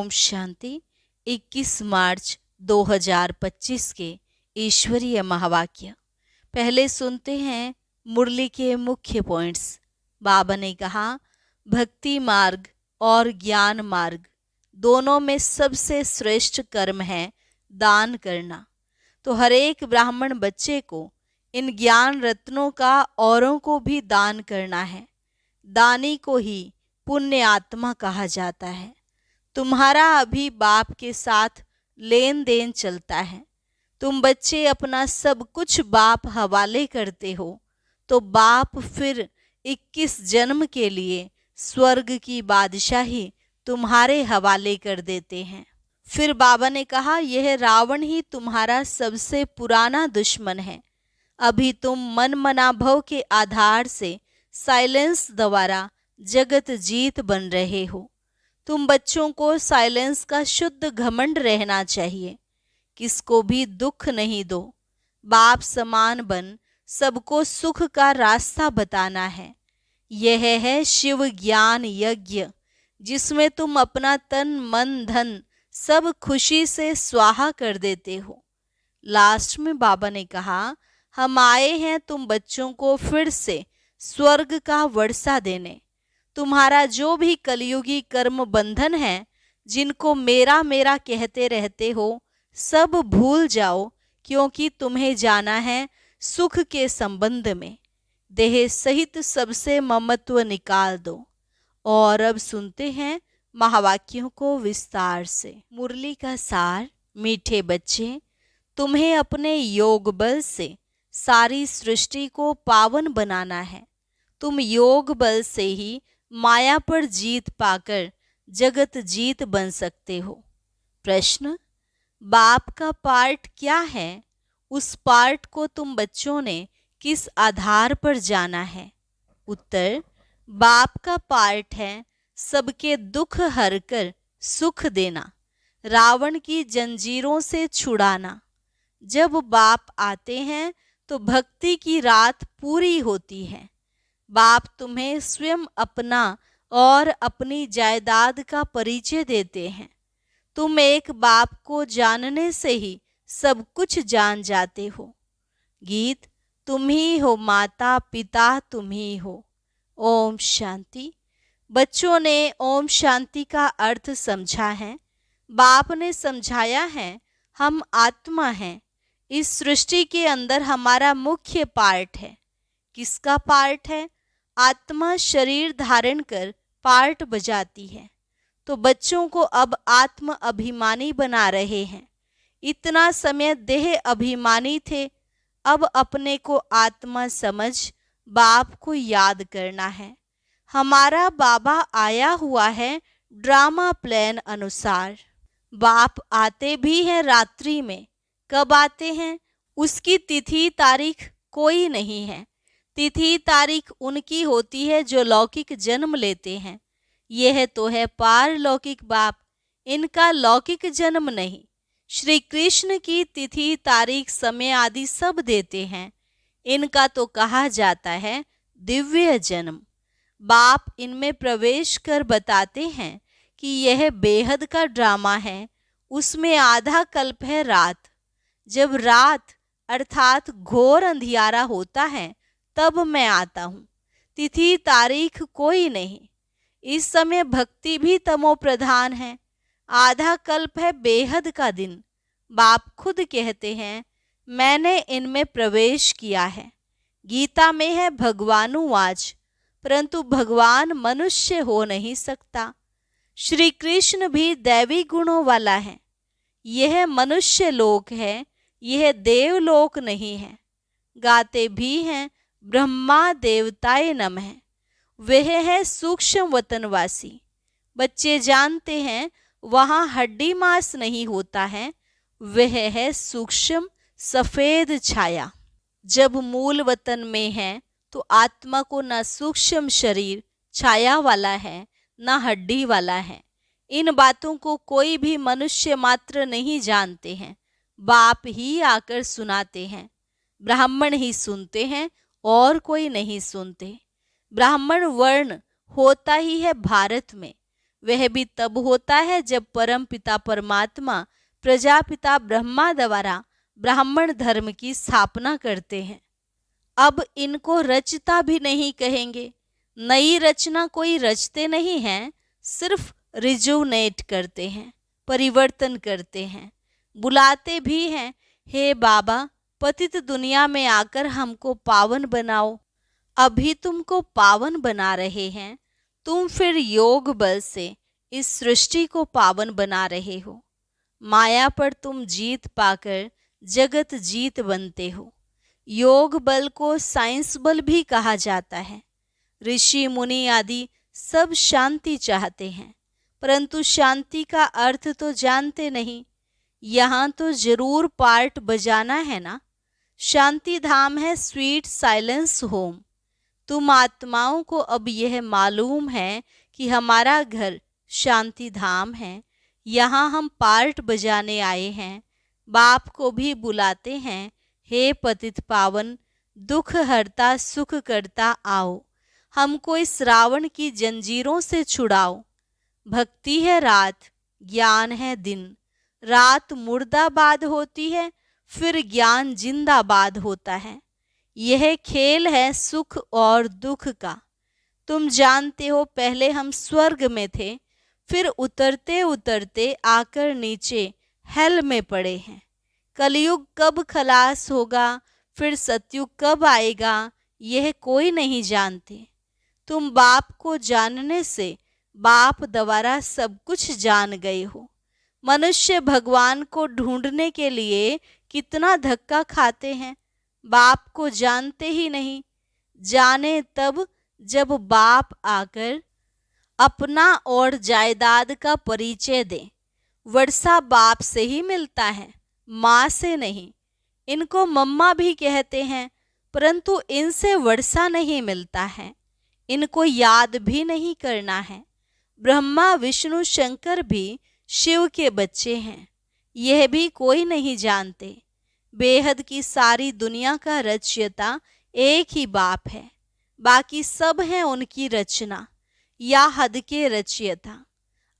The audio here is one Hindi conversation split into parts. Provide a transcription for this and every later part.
ओम शांति। 21 मार्च 2025 के ईश्वरीय महावाक्य। पहले सुनते हैं मुरली के मुख्य पॉइंट्स। बाबा ने कहा, भक्ति मार्ग और ज्ञान मार्ग दोनों में सबसे श्रेष्ठ कर्म है दान करना। तो हर एक ब्राह्मण बच्चे को इन ज्ञान रत्नों का औरों को भी दान करना है। दानी को ही पुण्य आत्मा कहा जाता है। तुम्हारा अभी बाप के साथ लेन देन चलता है। तुम बच्चे अपना सब कुछ बाप हवाले करते हो, तो बाप फिर 21 जन्म के लिए स्वर्ग की बादशाही तुम्हारे हवाले कर देते हैं। फिर बाबा ने कहा, यह रावण ही तुम्हारा सबसे पुराना दुश्मन है। अभी तुम मन मनाभव के आधार से साइलेंस द्वारा जगत जीत बन रहे हो। तुम बच्चों को साइलेंस का शुद्ध घमंड रहना चाहिए। किसको भी दुख नहीं दो। बाप समान बन सबको सुख का रास्ता बताना है। यह है शिव ज्ञान यज्ञ, जिसमें तुम अपना तन मन धन सब खुशी से स्वाहा कर देते हो। लास्ट में बाबा ने कहा, हम आए हैं तुम बच्चों को फिर से स्वर्ग का वर्षा देने। तुम्हारा जो भी कलयुगी कर्म बंधन है, जिनको मेरा मेरा कहते रहते हो, सब भूल जाओ, क्योंकि तुम्हें जाना है सुख के संबंध में। देह सहित सबसे ममत्व निकाल दो। और अब सुनते हैं महावाक्यों को विस्तार से। मुरली का सार। मीठे बच्चे, तुम्हें अपने योग बल से सारी सृष्टि को पावन बनाना है। तुम योग बल से ही माया पर जीत पाकर जगत जीत बन सकते हो। प्रश्न, बाप का पार्ट क्या है? उस पार्ट को तुम बच्चों ने किस आधार पर जाना है? उत्तर, बाप का पार्ट है सबके दुख हरकर सुख देना, रावण की जंजीरों से छुड़ाना। जब बाप आते हैं तो भक्ति की रात पूरी होती है। बाप तुम्हें स्वयं अपना और अपनी जायदाद का परिचय देते हैं। तुम एक बाप को जानने से ही सब कुछ जान जाते हो। गीत, तुम ही हो माता पिता, तुम ही हो। ओम शांति। बच्चों ने ओम शांति का अर्थ समझा है। बाप ने समझाया है, हम आत्मा हैं। इस सृष्टि के अंदर हमारा मुख्य पार्ट है। किसका पार्ट है? आत्मा शरीर धारण कर पार्ट बजाती है। तो बच्चों को अब आत्म अभिमानी बना रहे हैं। इतना समय देह अभिमानी थे, अब अपने को आत्मा समझ बाप को याद करना है। हमारा बाबा आया हुआ है ड्रामा प्लान अनुसार। बाप आते भी हैं रात्रि में। कब आते हैं? उसकी तिथि तारीख कोई नहीं है। तिथि तारीख उनकी होती है जो लौकिक जन्म लेते हैं। यह तो है पारलौकिक बाप, इनका लौकिक जन्म नहीं। श्री कृष्ण की तिथि तारीख समय आदि सब देते हैं। इनका तो कहा जाता है दिव्य जन्म। बाप इनमें प्रवेश कर बताते हैं कि यह बेहद का ड्रामा है। उसमें आधा कल्प है रात। जब रात अर्थात घोर अंधियारा होता है, तब मैं आता हूँ। तिथि तारीख कोई नहीं। इस समय भक्ति भी तमो प्रधान है। आधा कल्प है बेहद का दिन। बाप खुद कहते हैं, मैंने इनमें प्रवेश किया है। गीता में है भगवानुवाच, परंतु भगवान मनुष्य हो नहीं सकता। श्री कृष्ण भी दैवी गुणों वाला है। यह मनुष्य लोक है, यह देवलोक नहीं है। गाते भी हैं ब्रह्मा देवताए नमः। वह है सूक्ष्म वतनवासी। बच्चे जानते हैं वहाँ हड्डी मांस नहीं होता है। वह है सूक्ष्म सफेद छाया। जब मूल वतन में है तो आत्मा को न सूक्ष्म शरीर छाया वाला है, न हड्डी वाला है। इन बातों को कोई भी मनुष्य मात्र नहीं जानते हैं। बाप ही आकर सुनाते हैं। ब्राह्मण ही सुनते हैं और कोई नहीं सुनते। ब्राह्मण वर्ण होता ही है भारत में। वह भी तब होता है जब परम पिता परमात्मा प्रजापिता ब्रह्मा द्वारा ब्राह्मण धर्म की स्थापना करते हैं। अब इनको रचता भी नहीं कहेंगे। नई रचना कोई रचते नहीं हैं, सिर्फ रिजुनेट करते हैं, परिवर्तन करते हैं। बुलाते भी हैं, हे बाबा पतित दुनिया में आकर हमको पावन बनाओ। अभी तुमको पावन बना रहे हैं, तुम फिर योग बल से इस सृष्टि को पावन बना रहे हो। माया पर तुम जीत पाकर जगत जीत बनते हो। योग बल को साइंस बल भी कहा जाता है। ऋषि मुनि आदि सब शांति चाहते हैं, परंतु शांति का अर्थ तो जानते नहीं। यहाँ तो जरूर पार्ट बजाना है ना। शांति धाम है स्वीट साइलेंस होम। तुम आत्माओं को अब यह मालूम है कि हमारा घर शांति धाम है। यहाँ हम पार्ट बजाने आए हैं। बाप को भी बुलाते हैं, हे पतित पावन दुख हरता सुख करता आओ, हमको इस रावण की जंजीरों से छुड़ाओ। भक्ति है रात, ज्ञान है दिन। रात मुर्दाबाद होती है, फिर ज्ञान जिंदाबाद होता है। यह खेल है सुख और दुख का। तुम जानते हो पहले हम स्वर्ग में थे, फिर उतरते उतरते आकर नीचे हेल में पड़े हैं। कलयुग कब खलास होगा, फिर सतयुग कब आएगा, यह कोई नहीं जानते। तुम बाप को जानने से बाप द्वारा सब कुछ जान गए हो। मनुष्य भगवान को ढूंढने के लिए कितना धक्का खाते हैं, बाप को जानते ही नहीं। जाने तब जब बाप आकर अपना और जायदाद का परिचय दे। वर्षा बाप से ही मिलता है, माँ से नहीं। इनको मम्मा भी कहते हैं, परंतु इनसे वर्षा नहीं मिलता है। इनको याद भी नहीं करना है। ब्रह्मा विष्णु शंकर भी शिव के बच्चे हैं, यह भी कोई नहीं जानते। बेहद की सारी दुनिया का रचयिता एक ही बाप है, बाकी सब हैं उनकी रचना या हद के रचयिता।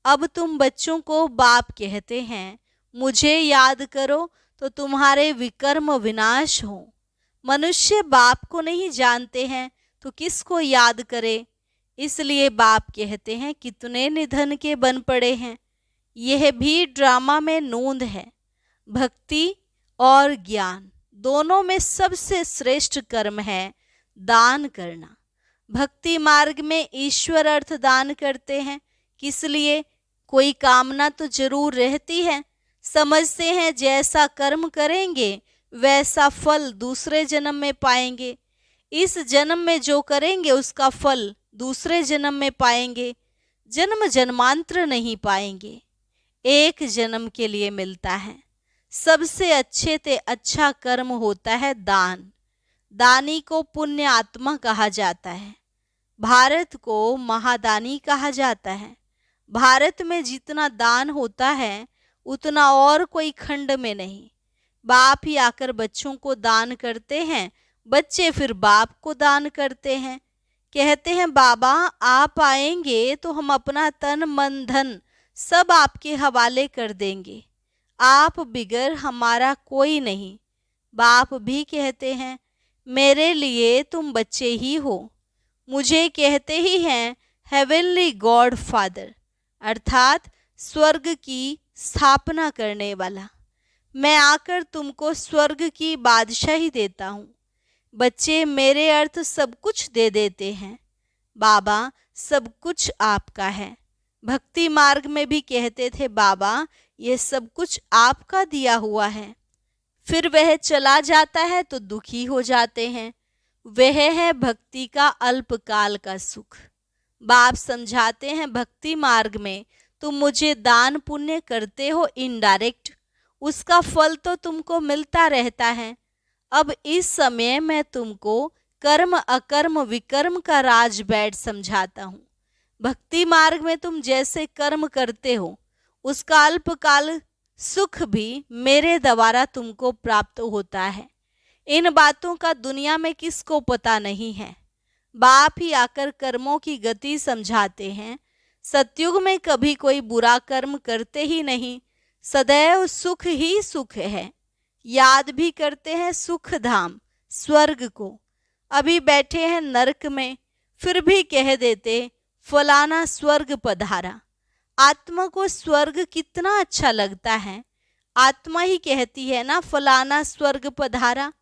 अब तुम बच्चों को बाप कहते हैं, मुझे याद करो तो तुम्हारे विकर्म विनाश हो। मनुष्य बाप को नहीं जानते हैं तो किसको याद करे। इसलिए बाप कहते हैं कितने निधन के बन पड़े हैं। यह भी ड्रामा में नोंद है। भक्ति और ज्ञान दोनों में सबसे श्रेष्ठ कर्म है दान करना। भक्ति मार्ग में ईश्वर अर्थ दान करते हैं, किस लिए? कोई कामना तो जरूर रहती है। समझते हैं जैसा कर्म करेंगे वैसा फल दूसरे जन्म में पाएंगे। इस जन्म में जो करेंगे उसका फल दूसरे जन्म में पाएंगे। जन्म जन्मांतर नहीं पाएंगे, एक जन्म के लिए मिलता है। सबसे अच्छे ते अच्छा कर्म होता है दान। दानी को पुण्य आत्मा कहा जाता है। भारत को महादानी कहा जाता है। भारत में जितना दान होता है उतना और कोई खंड में नहीं। बाप ही आकर बच्चों को दान करते हैं, बच्चे फिर बाप को दान करते हैं। कहते हैं बाबा आप आएंगे तो हम अपना तन मन धन सब आपके हवाले कर देंगे, आप बिगर हमारा कोई नहीं। बाप भी कहते हैं मेरे लिए तुम बच्चे ही हो। मुझे कहते ही हैं हेवनली गॉड फादर, अर्थात स्वर्ग की स्थापना करने वाला। मैं आकर तुमको स्वर्ग की बादशाही देता हूँ। बच्चे मेरे अर्थ सब कुछ दे देते हैं। बाबा सब कुछ आपका है। भक्ति मार्ग में भी कहते थे बाबा ये सब कुछ आपका दिया हुआ है। फिर वह चला जाता है तो दुखी हो जाते हैं। वह है भक्ति का अल्पकाल का सुख। बाप समझाते हैं भक्ति मार्ग में तुम मुझे दान पुण्य करते हो इनडायरेक्ट, उसका फल तो तुमको मिलता रहता है। अब इस समय मैं तुमको कर्म अकर्म विकर्म का राज बैठ समझाता हूँ। भक्ति मार्ग में तुम जैसे कर्म करते हो उसका अल्पकाल सुख भी मेरे द्वारा तुमको प्राप्त होता है। इन बातों का दुनिया में किसको पता नहीं है। बाप ही आकर कर्मों की गति समझाते हैं। सतयुग में कभी कोई बुरा कर्म करते ही नहीं, सदैव सुख ही सुख है। याद भी करते हैं सुख धाम स्वर्ग को, अभी बैठे हैं नरक में, फिर भी कह देते फलाना स्वर्ग पधारा। आत्मा को स्वर्ग कितना अच्छा लगता है, आत्मा ही कहती है ना फलाना स्वर्ग पधारा।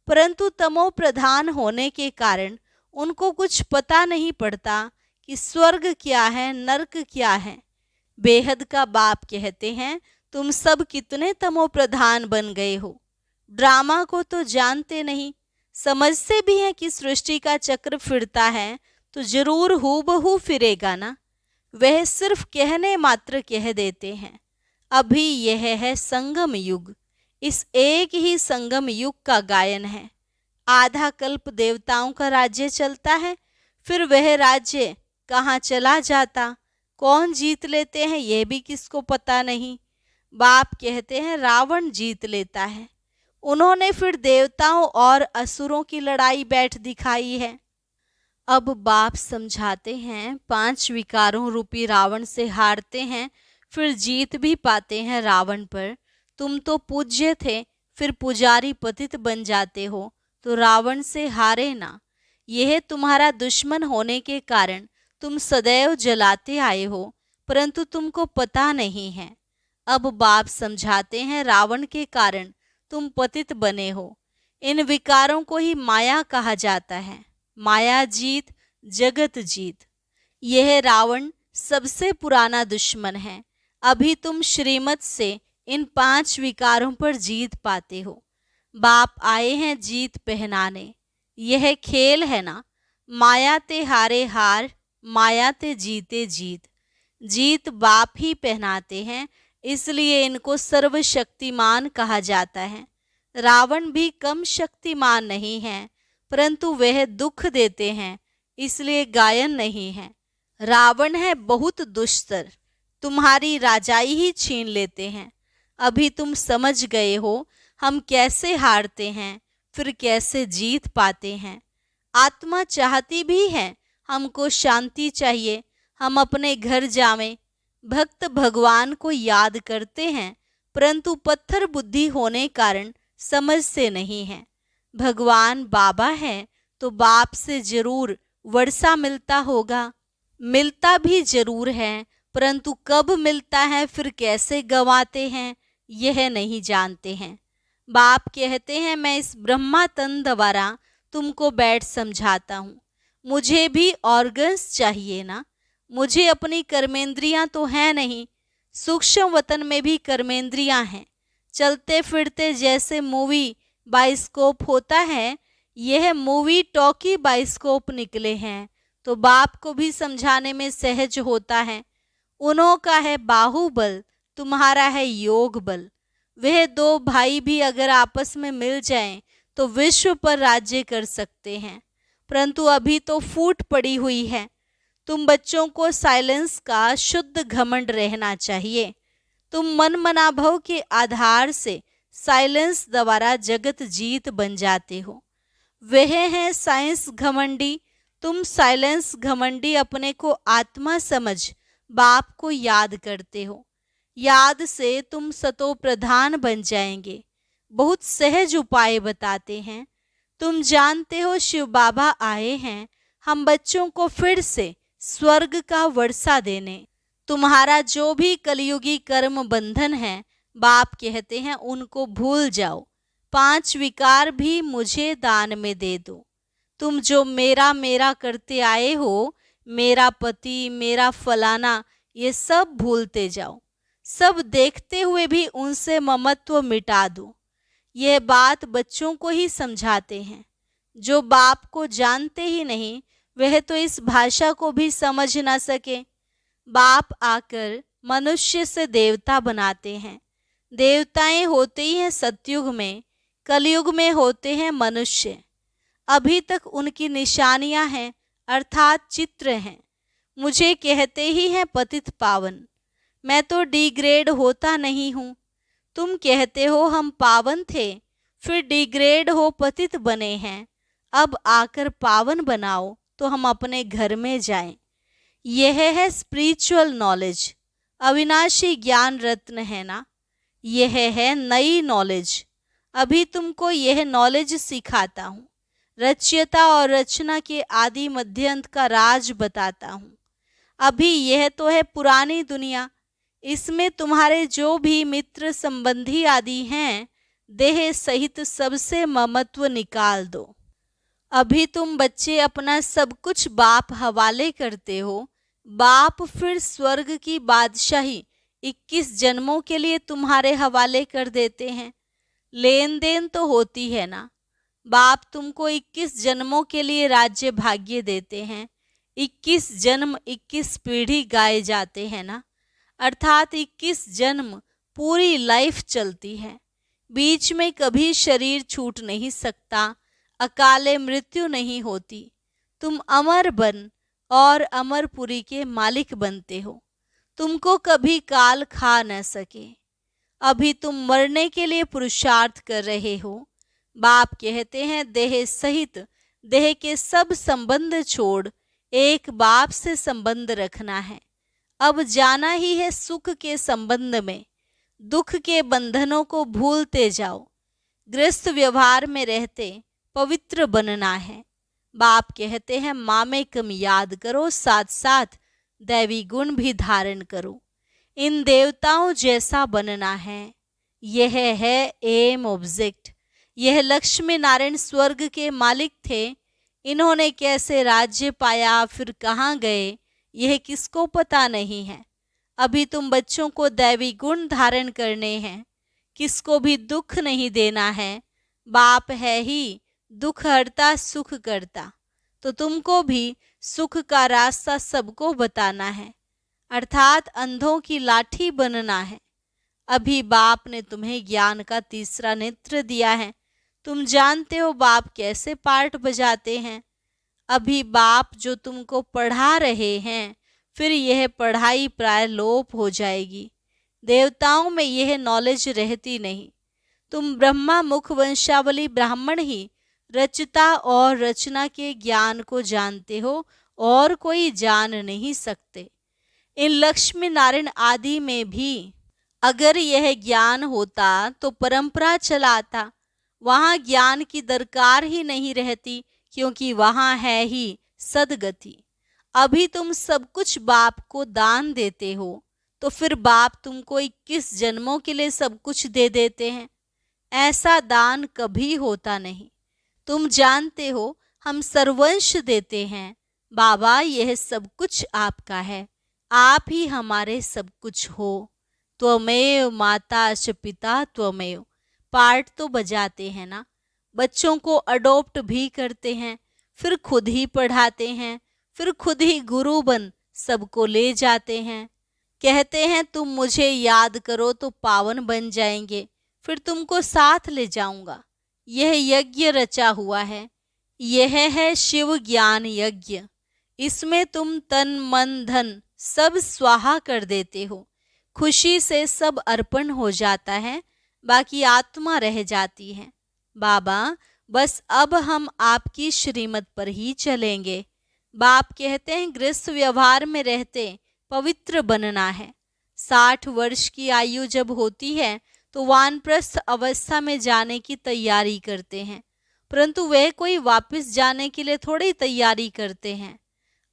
परंतु तमो प्रधान होने के कारण उनको कुछ पता नहीं पड़ता कि स्वर्ग क्या है, नरक क्या है। बेहद का बाप कहते हैं तुम सब कितने तमो प्रधान बन गए हो, ड्रामा को तो जानते नहीं, समझते भी हैं कि सृष्टि का चक्र फिरता है तो जरूर हूबहू फिरेगा ना। वह सिर्फ कहने मात्र कह देते हैं। अभी यह है संगम युग, इस एक ही संगम युग का गायन है। आधा कल्प देवताओं का राज्य चलता है, फिर वह राज्य कहाँ चला जाता, कौन जीत लेते हैं यह भी किसको पता नहीं। बाप कहते हैं रावण जीत लेता है। उन्होंने फिर देवताओं और असुरों की लड़ाई बैठ दिखाई है। अब बाप समझाते हैं 5 विकारों रूपी रावण से हारते हैं, फिर जीत भी पाते हैं रावण पर। तुम तो पूज्य थे, फिर पुजारी पतित बन जाते हो, तो रावण से हारे ना। यह तुम्हारा दुश्मन होने के कारण तुम सदैव जलाते आए हो, परंतु तुमको पता नहीं है। अब बाप समझाते हैं रावण के कारण तुम पतित बने हो। इन विकारों को ही माया कहा जाता है। माया जीत जगत जीत। यह रावण सबसे पुराना दुश्मन है। अभी तुम श्रीमत से इन 5 विकारों पर जीत पाते हो। बाप आए हैं जीत पहनाने। यह खेल है ना, माया ते हारे हार, माया ते जीते जीत। जीत बाप ही पहनाते हैं, इसलिए इनको सर्वशक्तिमान कहा जाता है। रावण भी कम शक्तिमान नहीं है, परंतु वह दुख देते हैं, इसलिए गायन नहीं है। रावण है बहुत दुष्टर, तुम्हारी राजाई ही छीन लेते हैं। अभी तुम समझ गए हो हम कैसे हारते हैं, फिर कैसे जीत पाते हैं। आत्मा चाहती भी है हमको शांति चाहिए, हम अपने घर जावें। भक्त भगवान को याद करते हैं, परंतु पत्थर बुद्धि होने कारण समझते नहीं हैं। भगवान बाबा है तो बाप से जरूर वर्षा मिलता होगा, मिलता भी जरूर है, परंतु कब मिलता है फिर कैसे गंवाते हैं यह नहीं जानते हैं। बाप कहते हैं मैं इस ब्रह्मा तन द्वारा तुमको बैठ समझाता हूँ। मुझे भी ऑर्गन्स चाहिए ना, मुझे अपनी कर्मेंद्रियां तो हैं नहीं, सूक्ष्म वतन में भी कर्मेंद्रियां हैं। चलते फिरते जैसे मूवी बाइस्कोप होता है, यह मूवी टॉकी बाइस्कोप निकले हैं, तो बाप को भी समझाने में सहज होता है। उन्हों का है बाहुबल, तुम्हारा है योग बल। वह 2 भाई भी अगर आपस में मिल जाएं तो विश्व पर राज्य कर सकते हैं, परंतु अभी तो फूट पड़ी हुई है। तुम बच्चों को साइलेंस का शुद्ध घमंड रहना चाहिए। तुम मन मनाभव के आधार से साइलेंस द्वारा जगत जीत बन जाते हो। वह है साइंस घमंडी, तुम साइलेंस घमंडी अपने को आत्मा समझ बाप को याद करते हो। याद से तुम सतो प्रधान बन जाएंगे। बहुत सहज उपाय बताते हैं। तुम जानते हो शिव बाबा आए हैं हम बच्चों को फिर से स्वर्ग का वर्षा देने। तुम्हारा जो भी कलयुगी कर्म बंधन है, बाप कहते हैं उनको भूल जाओ। 5 विकार भी मुझे दान में दे दो। तुम जो मेरा मेरा करते आए हो, मेरा पति, मेरा फलाना, ये सब भूलते जाओ। सब देखते हुए भी उनसे ममत्व मिटा दो। यह बात बच्चों को ही समझाते हैं। जो बाप को जानते ही नहीं, वह तो इस भाषा को भी समझ ना सके। बाप आकर मनुष्य से देवता बनाते हैं। देवताएं होते ही हैं सतयुग में, कलयुग में होते हैं मनुष्य। अभी तक उनकी निशानियां हैं, अर्थात चित्र हैं। मुझे कहते ही हैं पतित पावन। मैं तो डिग्रेड होता नहीं हूँ। तुम कहते हो हम पावन थे, फिर डिग्रेड हो पतित बने हैं। अब आकर पावन बनाओ तो हम अपने घर में जाएं। यह है स्पिरिचुअल नॉलेज, अविनाशी ज्ञान रत्न है ना। यह है नई नॉलेज। अभी तुमको यह नॉलेज सिखाता हूँ। रचयिता और रचना के आदि मध्यांत का राज बताता हूँ। अभी यह तो है पुरानी दुनिया, इसमें तुम्हारे जो भी मित्र संबंधी आदि हैं, देह सहित सबसे ममत्व निकाल दो। अभी तुम बच्चे अपना सब कुछ बाप हवाले करते हो। बाप फिर स्वर्ग की बादशाही 21 जन्मों के लिए तुम्हारे हवाले कर देते हैं। लेन देन तो होती है ना। बाप तुमको 21 जन्मों के लिए राज्य भाग्य देते हैं। 21 जन्म 21 पीढ़ी गाए जाते हैं ना, अर्थात 21 जन्म पूरी लाइफ चलती है। बीच में कभी शरीर छूट नहीं सकता, अकाले मृत्यु नहीं होती। तुम अमर बन और अमरपुरी के मालिक बनते हो। तुमको कभी काल खा न सके। अभी तुम मरने के लिए पुरुषार्थ कर रहे हो। बाप कहते हैं देह सहित देह के सब संबंध छोड़ एक बाप से संबंध रखना है। अब जाना ही है सुख के संबंध में। दुख के बंधनों को भूलते जाओ। गृहस्थ व्यवहार में रहते पवित्र बनना है। बाप कहते हैं मामेकम याद करो, साथ साथ दैवी गुण भी धारण करो। इन देवताओं जैसा बनना है। यह है एम ऑब्जेक्ट। यह लक्ष्मी नारायण स्वर्ग के मालिक थे। इन्होंने कैसे राज्य पाया, फिर कहाँ गए, यह किसको पता नहीं है। अभी तुम बच्चों को दैवी गुण धारण करने हैं। किसको भी दुख नहीं देना है। बाप है ही दुख हरता सुख करता, तो तुमको भी सुख का रास्ता सबको बताना है, अर्थात अंधों की लाठी बनना है। अभी बाप ने तुम्हें ज्ञान का तीसरा नेत्र दिया है। तुम जानते हो बाप कैसे पार्ट बजाते हैं। अभी बाप जो तुमको पढ़ा रहे हैं, फिर यह पढ़ाई प्राय लोप हो जाएगी। देवताओं में यह नॉलेज रहती नहीं। तुम ब्रह्मा मुख वंशावली ब्राह्मण ही रचता और रचना के ज्ञान को जानते हो, और कोई जान नहीं सकते। इन लक्ष्मी नारायण आदि में भी अगर यह ज्ञान होता तो परंपरा चलाता। वहाँ ज्ञान की दरकार ही नहीं रहती, क्योंकि वहाँ है ही सदगति। अभी तुम सब कुछ बाप को दान देते हो, तो फिर बाप तुमको 21 जन्मों के लिए सब कुछ दे देते हैं। ऐसा दान कभी होता नहीं। तुम जानते हो हम सर्वंश देते हैं। बाबा यह सब कुछ आपका है, आप ही हमारे सब कुछ हो। त्वमेव माता च पिता त्वमेव पार्ट तो बजाते हैं ना। बच्चों को अडॉप्ट भी करते हैं, फिर खुद ही पढ़ाते हैं, फिर खुद ही गुरु बन सबको ले जाते हैं। कहते हैं तुम मुझे याद करो तो पावन बन जाएंगे, फिर तुमको साथ ले जाऊंगा। यह यज्ञ रचा हुआ है। यह है शिव ज्ञान यज्ञ। इसमें तुम तन मन धन सब स्वाहा कर देते हो। खुशी से सब अर्पण हो जाता है, बाकी आत्मा रह जाती है। बाबा बस अब हम आपकी श्रीमत पर ही चलेंगे। बाप कहते हैं गृहस्थ व्यवहार में रहते पवित्र बनना है। 60 वर्ष की आयु जब होती है तो वानप्रस्थ अवस्था में जाने की तैयारी करते हैं, परंतु वह कोई वापस जाने के लिए थोड़ी तैयारी करते हैं।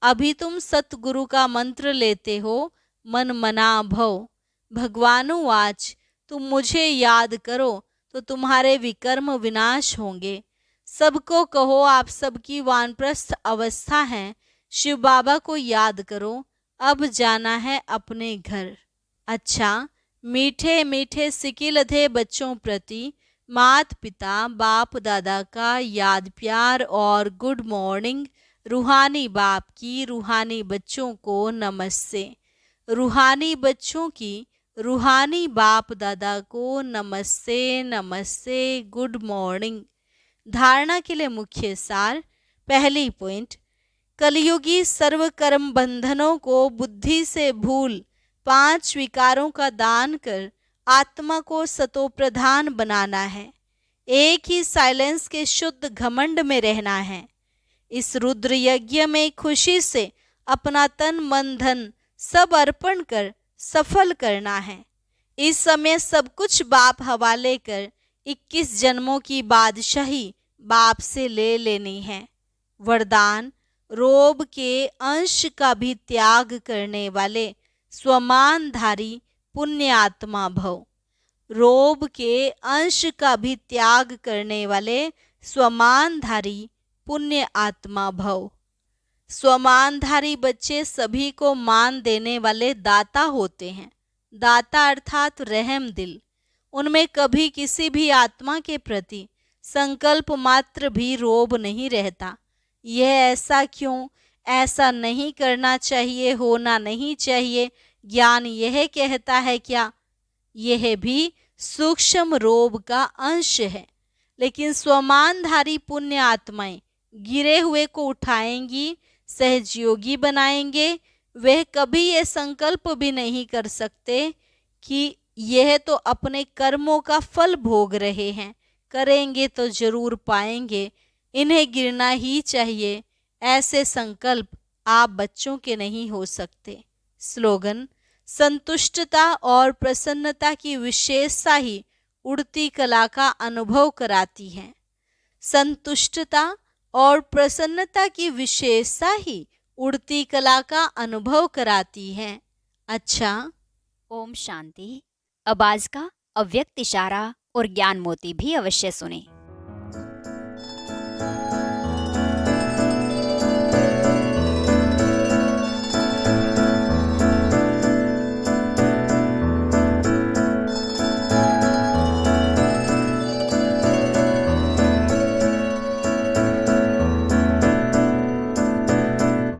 अभी तुम सतगुरु का मंत्र लेते हो, मन मना भव। भगवानुवाच तुम मुझे याद करो तो तुम्हारे विकर्म विनाश होंगे। सबको कहो आप सबकी वानप्रस्थ अवस्था है, शिव बाबा को याद करो, अब जाना है अपने घर। अच्छा, मीठे मीठे सिकिलधे बच्चों प्रति मात पिता बाप दादा का याद प्यार और गुड मॉर्निंग। रूहानी बाप की रूहानी बच्चों को नमस्ते। रूहानी बच्चों की रूहानी बाप दादा को नमस्ते नमस्ते, गुड मॉर्निंग। धारणा के लिए मुख्य सार। पहली पॉइंट, कलयुगी सर्व कर्म बंधनों को बुद्धि से भूल 5 विकारों का दान कर आत्मा को सतो प्रधान बनाना है। एक ही साइलेंस के शुद्ध घमंड में रहना है। इस रुद्र यज्ञ में खुशी से अपना तन मन धन सब अर्पण कर सफल करना है। इस समय सब कुछ बाप हवाले कर 21 जन्मों की बादशाही बाप से ले लेनी है। वरदान, रोब के अंश का भी त्याग करने वाले स्वमानधारी पुण्य आत्मा भव। रोब के अंश का भी त्याग करने वाले स्वमानधारी पुण्य आत्मा भव। स्वमानधारी बच्चे सभी को मान देने वाले दाता होते हैं। दाता अर्थात रहम दिल। उनमें कभी किसी भी आत्मा के प्रति संकल्प मात्र भी रोब नहीं रहता। यह ऐसा क्यों, ऐसा नहीं करना चाहिए, होना नहीं चाहिए, ज्ञान यह कहता है क्या? यह भी सूक्ष्म रोब का अंश है। लेकिन स्वमानधारी पुण्य आत्माएं गिरे हुए को उठाएंगी, सहजयोगी बनाएंगे। वह कभी यह संकल्प भी नहीं कर सकते कि यह तो अपने कर्मों का फल भोग रहे हैं, करेंगे तो जरूर पाएंगे, इन्हें गिरना ही चाहिए। ऐसे संकल्प आप बच्चों के नहीं हो सकते। स्लोगन, संतुष्टता और प्रसन्नता की विशेषता ही उड़ती कला का अनुभव कराती है। संतुष्टता और प्रसन्नता की विशेषता ही उड़ती कला का अनुभव कराती है। अच्छा, ओम शांति। अब आज का अव्यक्त इशारा और ज्ञान मोती भी अवश्य सुने।